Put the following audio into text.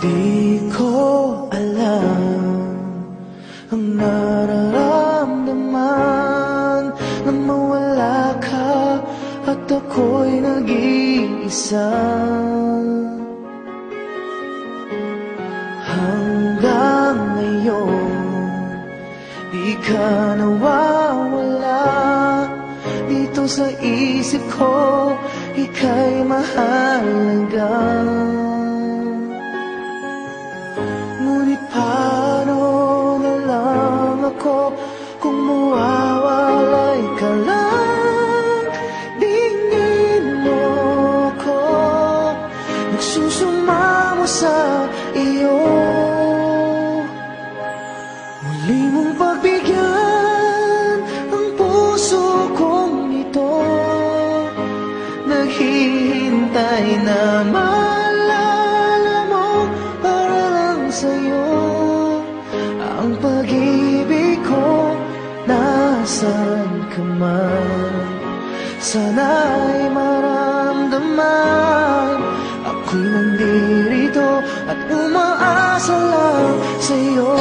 Di ko alam ang nararamdaman nang mawala ka at ako'y nag-iisa. Hanggang ngayon, di ka nawawala dito sa isip ko, ika'y mahalaga. Ngunit paano na lang ako kung mawawalay ka lang? Dingin mo ko, nagsusumamo sa iyo. Muli mong pagbigyan ang puso kong ito, naghihintay na maalala mo para lang sa'yo. Ang pag-ibig ko, nasan ka man, sana'y maramdaman. Ako'y nandito at umaasa lang sa'yo.